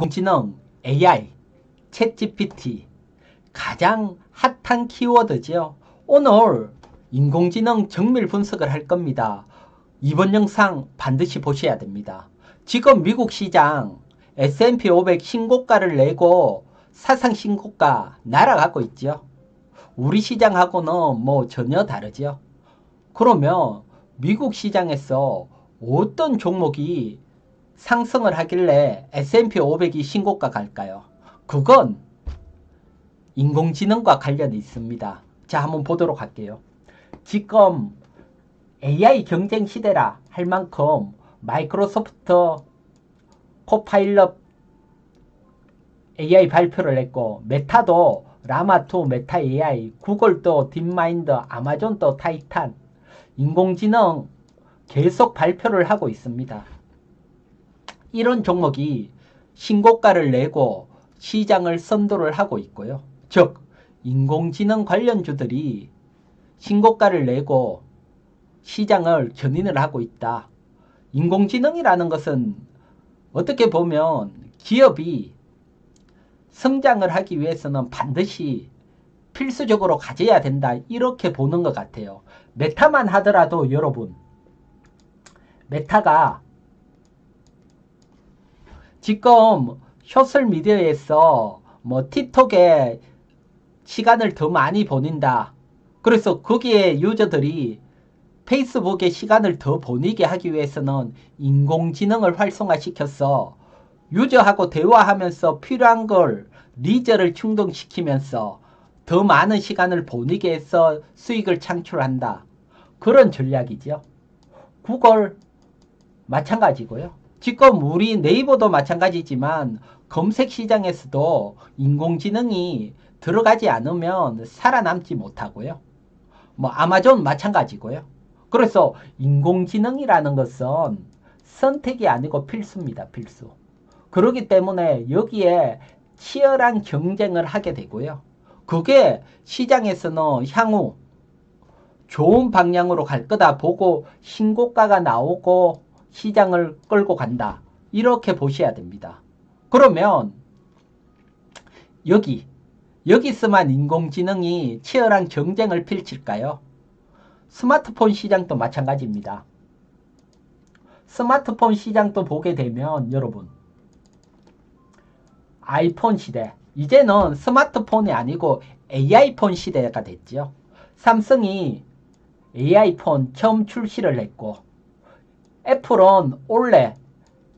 인공지능, AI, 챗GPT 가장 핫한 키워드죠. 오늘 인공지능 정밀 분석을 할 겁니다. 이번 영상 반드시 보셔야 됩니다. 지금 미국 시장 S&P 500 신고가를 내고 사상 신고가 날아가고 있죠. 우리 시장하고는 뭐 전혀 다르죠. 그러면 미국 시장에서 어떤 종목이 상승을 하길래 S&P 500이 신고가 갈까요? 그건 인공지능과 관련이 있습니다. 자, 한번 보도록 할게요. 지금 AI 경쟁 시대라 할 만큼 마이크로소프트 코파일럿 AI 발표를 했고, 메타도 라마2 메타 AI, 구글도 딥마인드, 아마존도 타이탄, 인공지능 계속 발표를 하고 있습니다. 이런 종목이 신고가를 내고 시장을 선도를 하고 있고요. 즉, 인공지능 관련주들이 신고가를 내고 시장을 견인을 하고 있다. 인공지능이라는 것은 어떻게 보면 기업이 성장을 하기 위해서는 반드시 필수적으로 가져야 된다. 이렇게 보는 것 같아요. 메타만 하더라도 여러분, 메타가 지금 소셜미디어에서 뭐 틱톡에 시간을 더 많이 보낸다. 그래서 거기에 유저들이 페이스북에 시간을 더 보내게 하기 위해서는 인공지능을 활성화시켜서 유저하고 대화하면서 필요한 걸 리저를 충족시키면서 더 많은 시간을 보내게 해서 수익을 창출한다. 그런 전략이죠. 구글 마찬가지고요. 지금 우리 네이버도 마찬가지지만 검색 시장에서도 인공지능이 들어가지 않으면 살아남지 못하고요. 뭐 아마존 마찬가지고요. 그래서 인공지능이라는 것은 선택이 아니고 필수입니다. 필수. 그렇기 때문에 여기에 치열한 경쟁을 하게 되고요. 그게 시장에서는 향후 좋은 방향으로 갈 거다 보고 신고가가 나오고 시장을 끌고 간다. 이렇게 보셔야 됩니다. 그러면 여기서만 인공지능이 치열한 경쟁을 펼칠까요? 스마트폰 시장도 마찬가지입니다. 스마트폰 시장도 보게 되면 여러분, 아이폰 시대, 이제는 스마트폰이 아니고 AI폰 시대가 됐죠. 삼성이 AI폰 처음 출시를 했고, 애플은 올해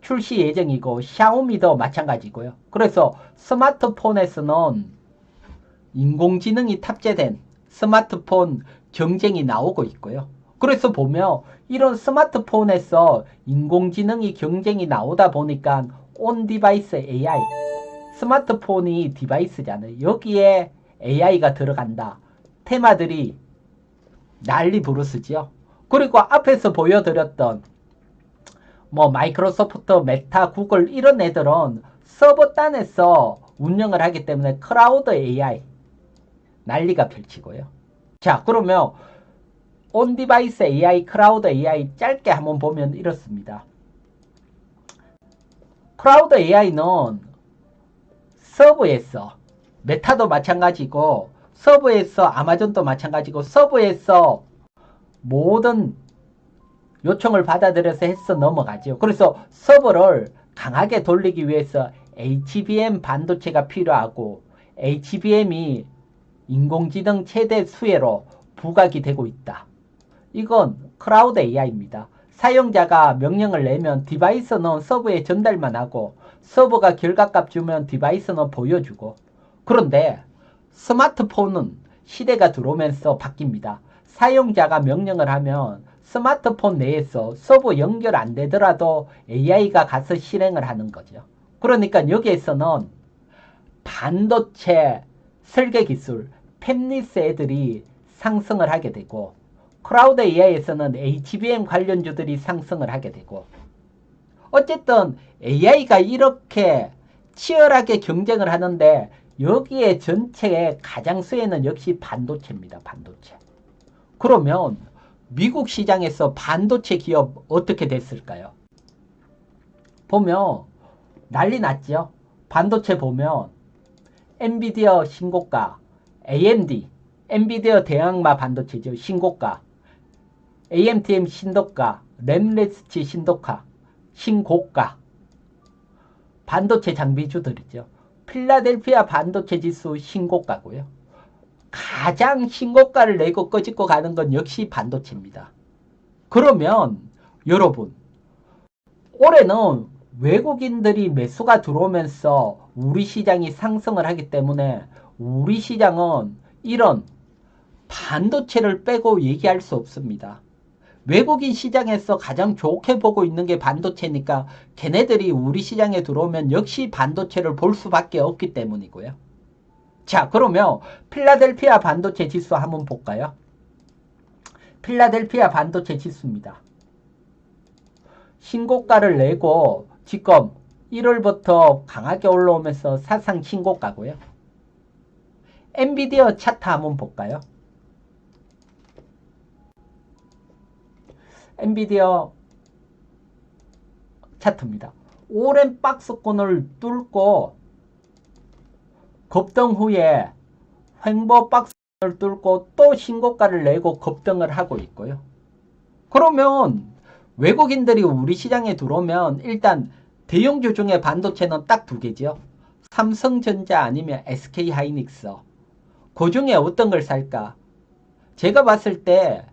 출시 예정이고, 샤오미도 마찬가지고요. 그래서 스마트폰에서는 인공지능이 탑재된 스마트폰 경쟁이 나오고 있고요. 그래서 보면 이런 스마트폰에서 인공지능이 경쟁이 나오다 보니까 온 디바이스 AI, 스마트폰이 디바이스잖아요. 여기에 AI가 들어간다. 테마들이 난리 부르스죠. 그리고 앞에서 보여드렸던 뭐 마이크로소프트, 메타, 구글 이런 애들은 서버단에서 운영을 하기 때문에 클라우드 AI 난리가 펼치고요. 자, 그러면 온디바이스 AI, 클라우드 AI 짧게 한번 보면 이렇습니다. 클라우드 AI는 서버에서, 메타도 마찬가지고 서버에서 아마존도 마찬가지고 서버에서 모든 요청을 받아들여서 해서 넘어가죠. 그래서 서버를 강하게 돌리기 위해서 HBM 반도체가 필요하고 HBM이 인공지능 최대 수혜로 부각이 되고 있다. 이건 클라우드 AI입니다. 사용자가 명령을 내면 디바이스는 서버에 전달만 하고 서버가 결과값 주면 디바이스는 보여주고. 그런데 스마트폰은 시대가 들어오면서 바뀝니다. 사용자가 명령을 하면 스마트폰 내에서 서버 연결 안 되더라도 AI가 가서 실행을 하는 거죠. 그러니까 여기에서는 반도체 설계 기술, 팹리스 애들이 상승을 하게 되고, 클라우드 AI에서는 HBM 관련주들이 상승을 하게 되고, 어쨌든 AI가 이렇게 치열하게 경쟁을 하는데 여기에 전체의 가장 수혜는 역시 반도체입니다. 반도체. 그러면 미국 시장에서 반도체 기업 어떻게 됐을까요? 보면 난리 났죠. 반도체 보면 엔비디아 신고가, AMD, 엔비디아 대항마 반도체죠. 신고가, AMTM 신고가, 램레스치 신고가, 반도체 장비주들이죠. 필라델피아 반도체 지수 신고가고요. 가장 신고가를 내고 꺼집고 가는 건 역시 반도체입니다. 그러면 여러분, 올해는 외국인들이 매수가 들어오면서 우리 시장이 상승을 하기 때문에 우리 시장은 이런 반도체를 빼고 얘기할 수 없습니다. 외국인 시장에서 가장 좋게 보고 있는 게 반도체니까 걔네들이 우리 시장에 들어오면 역시 반도체를 볼 수밖에 없기 때문이고요. 자, 그러면 필라델피아 반도체 지수 한번 볼까요? 필라델피아 반도체 지수입니다. 신고가를 내고 지금 1월부터 강하게 올라오면서 사상 신고가고요. 엔비디아 차트 한번 볼까요? 엔비디아 차트입니다. 오랜 박스권을 뚫고 급등 후에 횡보 박스권을 뚫고 또 신고가를 내고 급등을 하고 있고요. 그러면 외국인들이 우리 시장에 들어오면 일단 대형주 중에 반도체는 딱 두 개죠. 삼성전자 아니면 SK하이닉스. 그 중에 어떤 걸 살까? 제가 봤을 때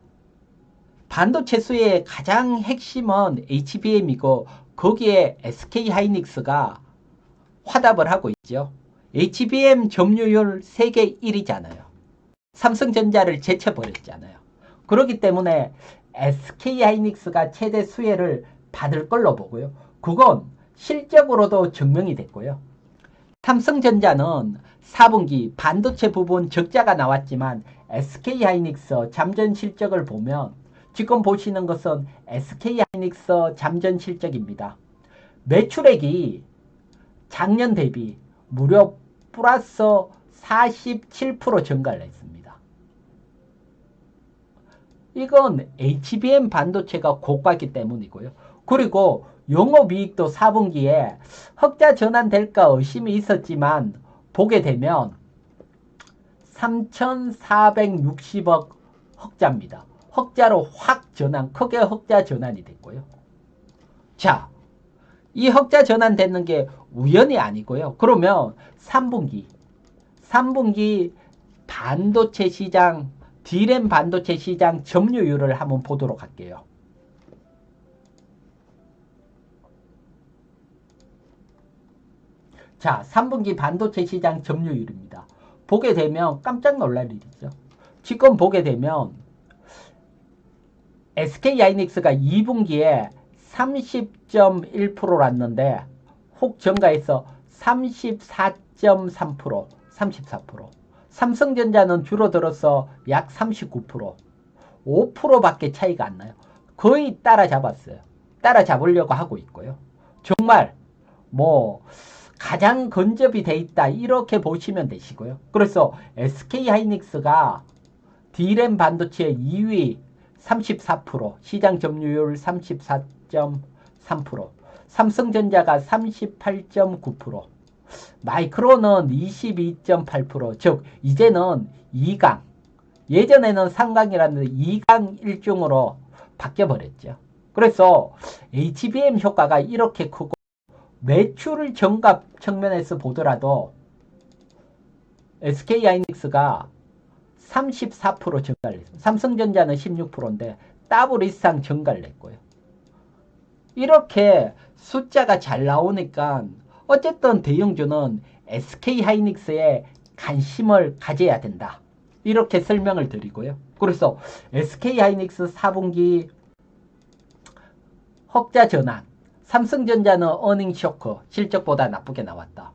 반도체 수의 가장 핵심은 HBM이고 거기에 SK하이닉스가 화답을 하고 있죠. HBM 점유율 세계 1위잖아요. 삼성전자를 제쳐버렸잖아요. 그렇기 때문에 SK하이닉스가 최대 수혜를 받을 걸로 보고요. 그건 실적으로도 증명이 됐고요. 삼성전자는 4분기 반도체 부분 적자가 나왔지만 SK하이닉스 잠전 실적을 보면 지금 보시는 것은 SK하이닉스 잠전 실적입니다. 매출액이 작년 대비 무려 플러스 47% 증가를 했습니다. 이건 HBM 반도체가 고가기 때문이고요. 그리고 영업이익도 4분기에 흑자 전환될까 의심이 있었지만 보게 되면 3,460억 흑자입니다. 흑자로 확 전환, 크게 흑자 전환이 됐고요. 자, 이 흑자 전환되는 게 우연이 아니고요. 그러면 3분기 반도체 시장, D램 반도체 시장 점유율을 한번 보도록 할게요. 자, 3분기 반도체 시장 점유율입니다. 보게 되면 깜짝 놀랄 일이죠. 지금 보게 되면 SK하이닉스가 2분기에 30.1%랐는데 혹 증가해서 34.3%, 34%. 삼성전자는 줄어들어서 약 39%, 5%밖에 차이가 안 나요. 거의 따라잡았어요. 따라잡으려고 하고 있고요. 정말 뭐 가장 근접이 돼 있다 이렇게 보시면 되시고요. 그래서 SK하이닉스가 D램 반도체 2위 34%, 시장 점유율 34.3%, 삼성전자가 38.9%, 마이크론은 22.8%, 즉 이제는 2강, 예전에는 3강이라는데 2강 1중으로 바뀌어버렸죠. 그래서 HBM 효과가 이렇게 크고 매출 증가 측면에서 보더라도 SK하이닉스가 34% 증가를 했습니다. 삼성전자는 16%인데 더블 이상 증가를 했고요. 이렇게 숫자가 잘 나오니까 어쨌든 대형주는 SK하이닉스에 관심을 가져야 된다. 이렇게 설명을 드리고요. 그래서 SK하이닉스 4분기 흑자 전환, 삼성전자는 어닝 쇼크, 실적보다 나쁘게 나왔다.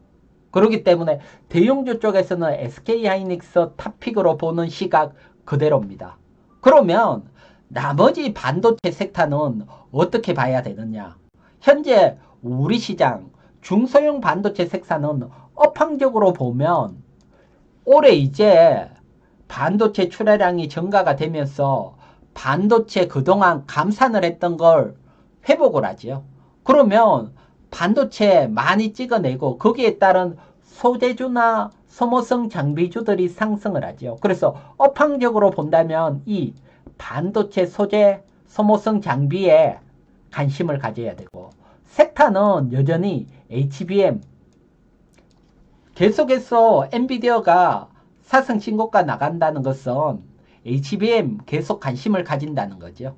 그렇기 때문에 대형주 쪽에서는 SK하이닉스 탑픽으로 보는 시각 그대로입니다. 그러면 나머지 반도체 섹터는 어떻게 봐야 되느냐? 현재 우리 시장 중소형 반도체 섹터는 업황적으로 보면 올해 이제 반도체 출하량이 증가가 되면서 반도체 그동안 감산을 했던 걸 회복을 하죠. 그러면 반도체 많이 찍어내고 거기에 따른 소재주나 소모성 장비주들이 상승을 하죠. 그래서 업황적으로 본다면 이 반도체 소재 소모성 장비에 관심을 가져야 되고, 섹타는 여전히 HBM, 계속해서 엔비디아가 사상 신고가 나간다는 것은 HBM 계속 관심을 가진다는 거죠.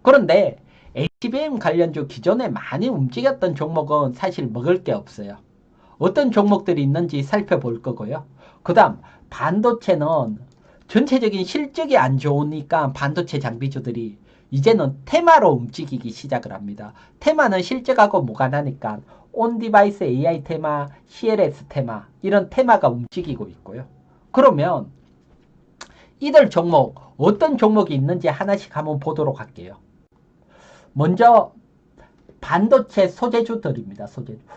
그런데 HBM 관련주 기존에 많이 움직였던 종목은 사실 먹을 게 없어요. 어떤 종목들이 있는지 살펴볼 거고요. 그 다음 반도체는 전체적인 실적이 안 좋으니까 반도체 장비주들이 이제는 테마로 움직이기 시작을 합니다. 테마는 실적하고 무관하니까 온디바이스 AI 테마, CLS 테마, 이런 테마가 움직이고 있고요. 그러면 이들 종목, 어떤 종목이 있는지 하나씩 한번 보도록 할게요. 먼저 반도체 소재주들입니다.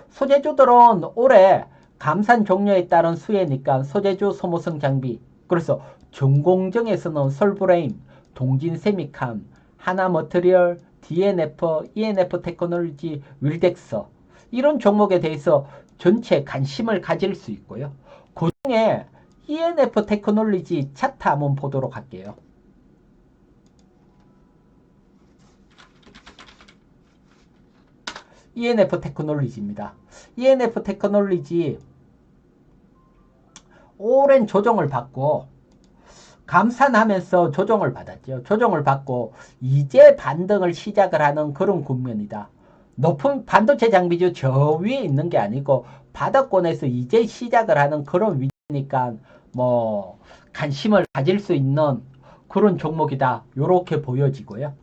소재주들은 올해 감산 종료에 따른 수혜니까 소재주 소모성 장비, 그래서 전공정에서는 솔브레임, 동진세미캄, 하나머터리얼, DNF, ENF 테크놀로지, 윌덱서, 이런 종목에 대해서 전체 관심을 가질 수 있고요. 그 중에 ENF 테크놀로지 차트 한번 보도록 할게요. ENF 테크놀로지입니다. ENF 테크놀로지 오랜 조정을 받고 감산하면서 조정을 받았죠. 조정을 받고 이제 반등을 시작을 하는 그런 국면이다. 높은 반도체 장비주 저 위에 있는 게 아니고 바닥권에서 이제 시작을 하는 그런 위치니까 뭐 관심을 가질 수 있는 그런 종목이다. 요렇게 보여지고요.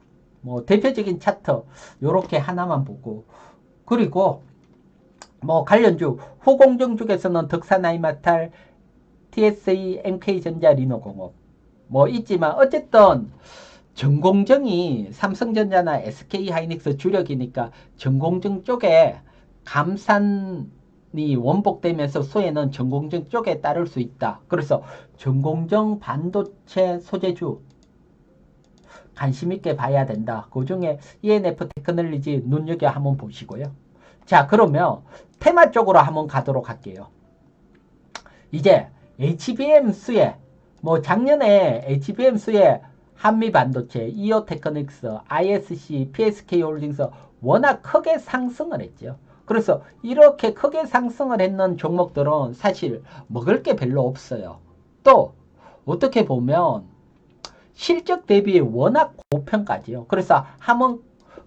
뭐 대표적인 차트 요렇게 하나만 보고, 그리고 뭐 관련주 후공정 쪽에서는 덕산아이마탈, TSE, MK전자, 리노공업 뭐 있지만, 어쨌든 전공정이 삼성전자나 SK하이닉스 주력이니까 전공정 쪽에 감산이 원복되면서 수혜는 전공정 쪽에 따를 수 있다. 그래서 전공정 반도체 소재주 관심 있게 봐야 된다. 그 중에 ENF 테크놀로지 눈여겨 한번 보시고요. 자, 그러면 테마 쪽으로 한번 가도록 할게요. 이제 HBM 수혜, 뭐 작년에 HBM 수혜 한미반도체, 이오테크닉스, ISC, PSK홀딩스 워낙 크게 상승을 했죠. 그래서 이렇게 크게 상승을 했는 종목들은 사실 먹을 게 별로 없어요. 또 어떻게 보면 실적 대비 워낙 고평가지요. 그래서 한번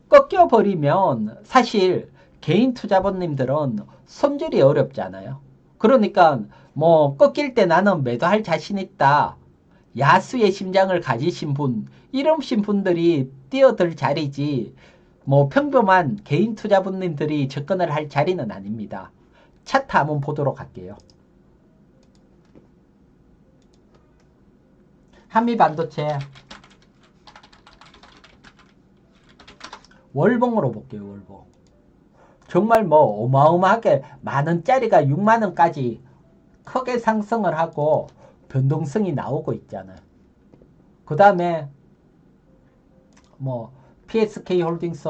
꺾여버리면 사실 개인 투자자분님들은 손질이 어렵잖아요. 그러니까 뭐 꺾일 때 나는 매도할 자신 있다, 야수의 심장을 가지신 분, 이러신 분들이 뛰어들 자리지 뭐 평범한 개인 투자분님들이 접근을 할 자리는 아닙니다. 차트 한번 보도록 할게요. 한미반도체 월봉으로 볼게요. 월봉 정말 뭐 어마어마하게 만원짜리가 6만원까지 크게 상승을 하고 변동성이 나오고 있잖아요. 그 다음에 뭐 PSK홀딩스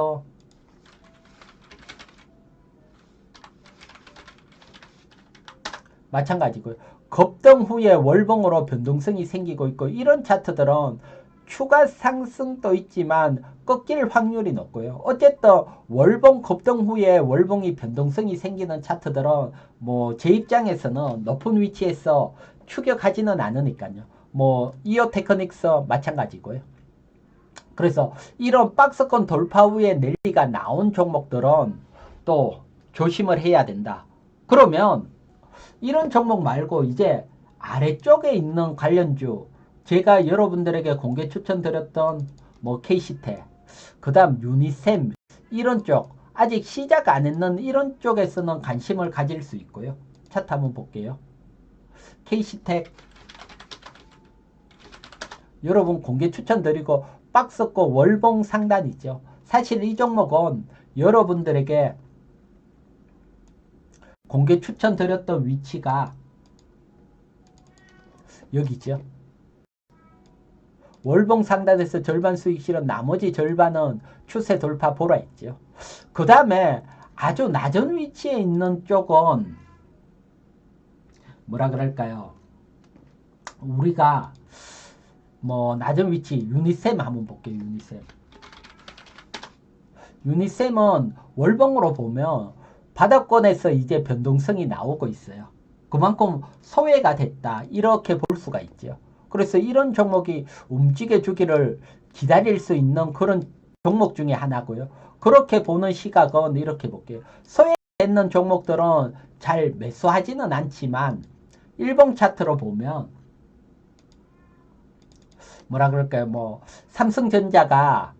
마찬가지고요. 급등 후에 월봉으로 변동성이 생기고 있고, 이런 차트들은 추가 상승도 있지만 꺾일 확률이 높고요. 어쨌든 월봉 급등 후에 월봉이 변동성이 생기는 차트들은 뭐 제 입장에서는 높은 위치에서 추격하지는 않으니까요. 뭐 이오테크닉스 마찬가지고요. 그래서 이런 박스권 돌파 후에 랠리가 나온 종목들은 또 조심을 해야 된다. 그러면 이런 종목 말고 이제 아래쪽에 있는 관련주, 제가 여러분들에게 공개 추천드렸던 뭐 KC텍, 그 다음 유니셈, 이런 쪽 아직 시작 안 했는 이런 쪽에서는 관심을 가질 수 있고요. 차트 한번 볼게요. KC텍 여러분 공개 추천드리고 박스권 월봉 상단이죠. 사실 이 종목은 여러분들에게 공개 추천드렸던 위치가 여기죠. 월봉 상단에서 절반 수익 실현, 나머지 절반은 추세 돌파 보라 했죠. 그 다음에 아주 낮은 위치에 있는 쪽은 뭐라 그럴까요? 우리가 뭐 낮은 위치 유니셈 한번 볼게요. 유니셈은 월봉으로 보면 바닥권에서 이제 변동성이 나오고 있어요. 그만큼 소외가 됐다 이렇게 볼 수가 있죠. 그래서 이런 종목이 움직여 주기를 기다릴 수 있는 그런 종목 중에 하나고요. 그렇게 보는 시각은 이렇게 볼게요. 소외되는 종목들은 잘 매수하지는 않지만 일봉 차트로 보면 뭐라 그럴까요? 뭐 삼성전자가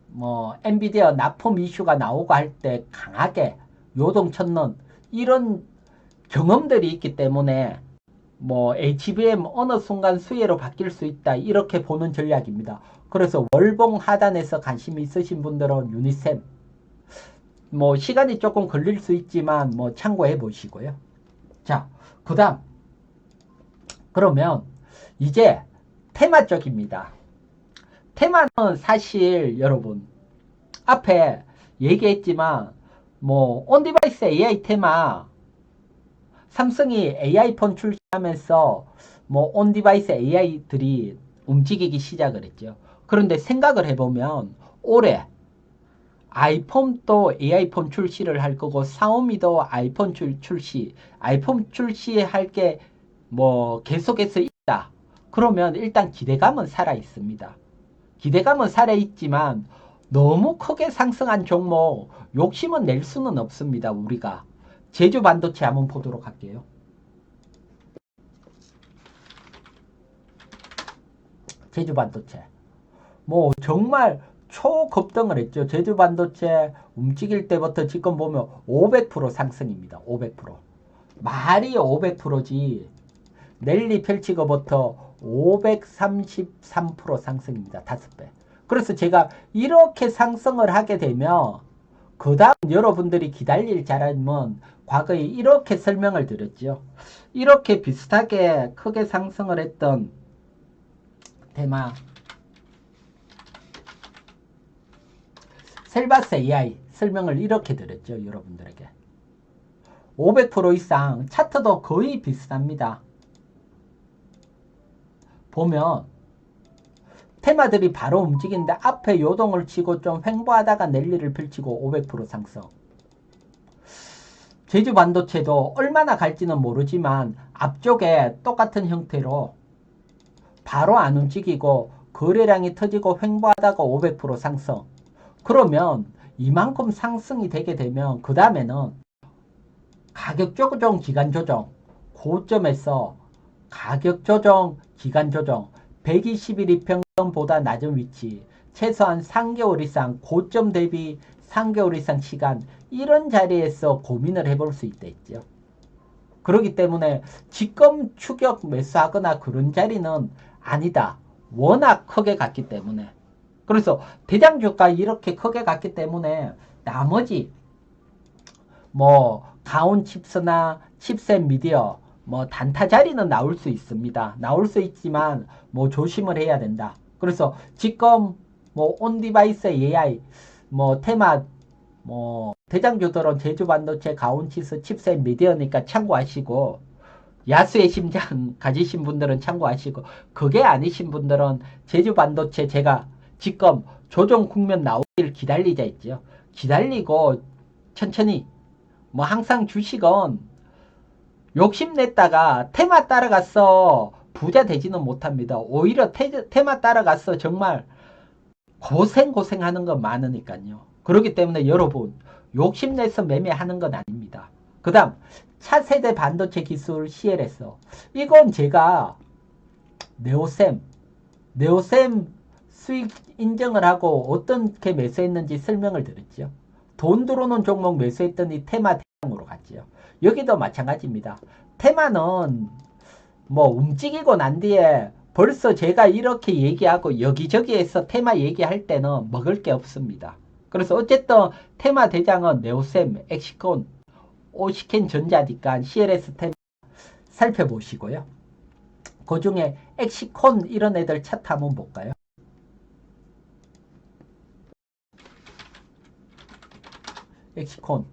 뭐 엔비디아 납품 이슈가 나오고 할 때 강하게 요동쳤는 이런 경험들이 있기 때문에 뭐 HBM 어느 순간 수혜로 바뀔 수 있다 이렇게 보는 전략입니다. 그래서 월봉 하단에서 관심이 있으신 분들은 유니셈 뭐 시간이 조금 걸릴 수 있지만 뭐 참고해 보시고요. 자, 그다음 그러면 이제 테마 쪽입니다. 테마는 사실 여러분 앞에 얘기했지만 뭐 온디바이스 AI 테마 삼성이 AI폰 출시하면서 뭐 온디바이스 AI들이 움직이기 시작을 했죠. 그런데 생각을 해보면 올해 아이폰도 AI폰 출시를 할 거고 샤오미도 아이폰 출시 아이폰 출시할 게 뭐 계속해서 있다. 그러면 일단 기대감은 살아 있습니다. 기대감은 살아있지만 너무 크게 상승한 종목 욕심은 낼 수는 없습니다. 우리가 제주 반도체 한번 보도록 할게요. 제주 반도체 뭐 정말 초급등을 했죠. 제주 반도체 움직일 때부터 지금 보면 500% 상승입니다. 500% 말이 500%지 랠리 펼치고부터 533% 상승입니다. 5배. 그래서 제가 이렇게 상승을 하게 되면 그 다음 여러분들이 기다릴 자라면 과거에 이렇게 설명을 드렸죠. 이렇게 비슷하게 크게 상승을 했던 테마 셀바스 AI 설명을 이렇게 드렸죠. 여러분들에게 500% 이상 차트도 거의 비슷합니다. 보면 테마들이 바로 움직이는데 앞에 요동을 치고 좀 횡보하다가 랠리를 펼치고 500% 상승. 제주 반도체도 얼마나 갈지는 모르지만 앞쪽에 똑같은 형태로 바로 안 움직이고 거래량이 터지고 횡보하다가 500% 상승. 그러면 이만큼 상승이 되게 되면 그 다음에는 가격 조정, 기간 조정, 고점에서 가격 조정, 기간 조정, 120일 이평선보다 낮은 위치, 최소한 3개월 이상, 고점 대비 3개월 이상 시간, 이런 자리에서 고민을 해볼 수 있겠죠. 그렇기 때문에 지금 추격 매수하거나 그런 자리는 아니다. 워낙 크게 갔기 때문에. 그래서 대장주가 이렇게 크게 갔기 때문에 나머지 뭐 가온 칩스나 칩셋 미디어 뭐 단타 자리는 나올 수 있습니다. 나올 수 있지만 뭐 조심을 해야 된다. 그래서 지금 뭐 온디바이스 AI 뭐 테마 뭐 대장주들은 제주 반도체 가온 칩스 칩셋 미디어니까 참고하시고 야수의 심장 가지신 분들은 참고하시고 그게 아니신 분들은 제주 반도체 제가 지금 조정 국면 나오길 기다리자 있죠. 기다리고 천천히 뭐 항상 주식은 욕심냈다가 테마 따라가서 부자 되지는 못합니다. 오히려 테마 따라가서 정말 고생하는 건 많으니까요. 그렇기 때문에 여러분 욕심내서 매매하는 건 아닙니다. 그 다음 차세대 반도체 기술 CLS 이건 제가 네오셈 수익 인정을 하고 어떻게 매수했는지 설명을 드렸죠. 돈 들어오는 종목 매수했더니 테마 대장으로 갔죠. 여기도 마찬가지입니다. 테마는 뭐 움직이고 난 뒤에 벌써 제가 이렇게 얘기하고 여기저기에서 테마 얘기할 때는 먹을 게 없습니다. 그래서 어쨌든 테마 대장은 네오셈, 엑시콘, 오시켄 전자니까 CLS 테마 살펴보시고요. 그 중에 엑시콘 이런 애들 차트 한번 볼까요? 엑시콘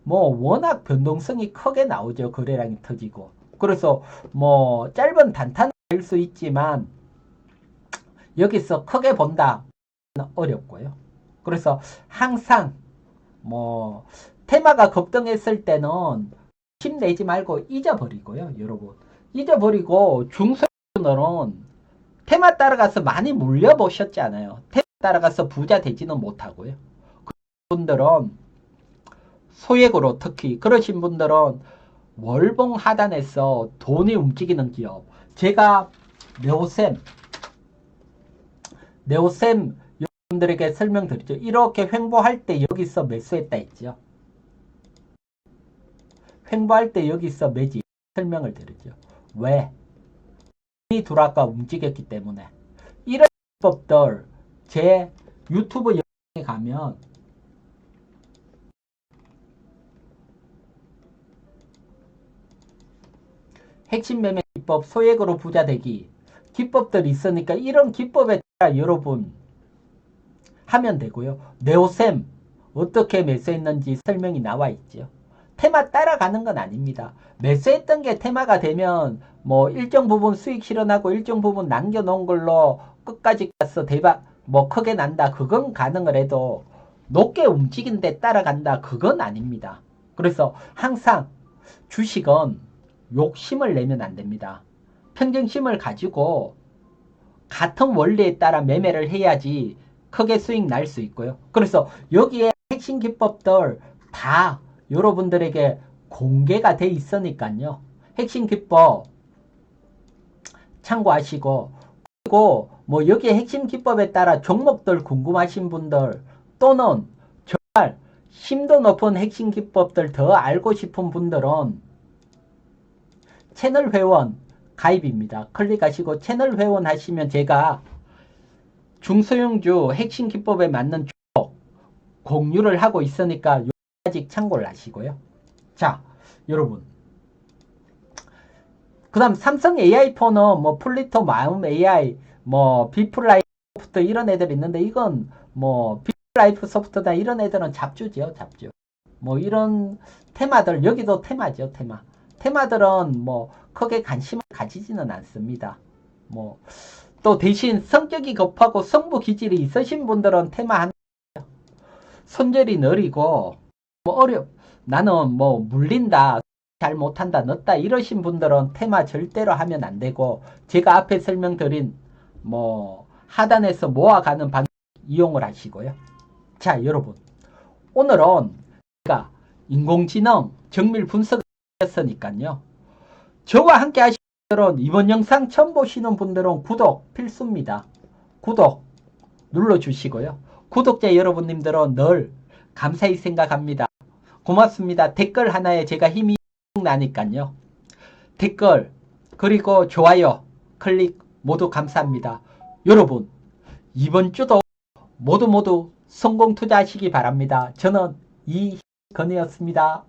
뭐 워낙 변동성이 크게 나오죠. 거래량이 터지고. 그래서 뭐 짧은 단타는 될 수 있지만 여기서 크게 본다 어렵고요. 그래서 항상 뭐 테마가 급등했을 때는 힘내지 말고 잊어버리고요. 여러분 잊어버리고 중소형들은 테마 따라가서 많이 물려보셨잖아요. 테마 따라가서 부자 되지는 못하고요. 그런 분들은 소액으로 특히 그러신 분들은 월봉 하단에서 돈이 움직이는 기업. 제가 네오셈 여러분들에게 설명드리죠. 이렇게 횡보할 때 여기서 매수했다 했죠. 횡보할 때 여기서 매지 설명을 드리죠. 왜? 이 두락과 움직였기 때문에. 이런 법들 제 유튜브 영상에 가면 핵심 매매 기법, 소액으로 부자 되기 기법들이 있으니까 이런 기법에 따라 여러분 하면 되고요. 네오셈 어떻게 매수했는지 설명이 나와 있죠. 테마 따라가는 건 아닙니다. 매수했던 게 테마가 되면 뭐 일정 부분 수익 실현하고 일정 부분 남겨놓은 걸로 끝까지 가서 대박 뭐 크게 난다. 그건 가능을 해도 높게 움직인 데 따라간다. 그건 아닙니다. 그래서 항상 주식은 욕심을 내면 안 됩니다. 평정심을 가지고 같은 원리에 따라 매매를 해야지 크게 수익 날 수 있고요. 그래서 여기에 핵심 기법들 다 여러분들에게 공개가 돼 있으니까요. 핵심 기법 참고하시고 그리고 뭐 여기에 핵심 기법에 따라 종목들 궁금하신 분들 또는 정말 심도 높은 핵심 기법들 더 알고 싶은 분들은 채널 회원 가입입니다. 클릭하시고 채널 회원 하시면 제가 중소형주 핵심 기법에 맞는 주목 공유를 하고 있으니까 아직 참고를 하시고요. 자, 여러분. 그 다음 삼성 AI4는 뭐 플리토 마음 AI, 뭐 비플라이프 소프트 이런 애들 있는데 이건 뭐 비플라이프 소프트다 이런 애들은 잡주죠, 잡주. 뭐 이런 테마들 여기도 테마죠, 테마. 테마들은 뭐 크게 관심을 가지지는 않습니다. 뭐 또 대신 성격이 급하고 성부 기질이 있으신 분들은 테마 하나 손절이 느리고 뭐 나는 뭐 물린다 잘 못한다 늦다 이러신 분들은 테마 절대로 하면 안 되고 제가 앞에 설명드린 뭐 하단에서 모아가는 방법 이용을 하시고요. 자 여러분 오늘은 제가 인공지능 정밀 분석을 했으니까요. 저와 함께 하시는 분들은 이번 영상 처음 보시는 분들은 구독 필수입니다. 구독 눌러주시고요. 구독자 여러분님들은 늘 감사히 생각합니다. 고맙습니다. 댓글 하나에 제가 힘이 나니까요. 댓글 그리고 좋아요 클릭 모두 감사합니다. 여러분 이번 주도 모두 성공 투자하시기 바랍니다. 저는 이건희였습니다.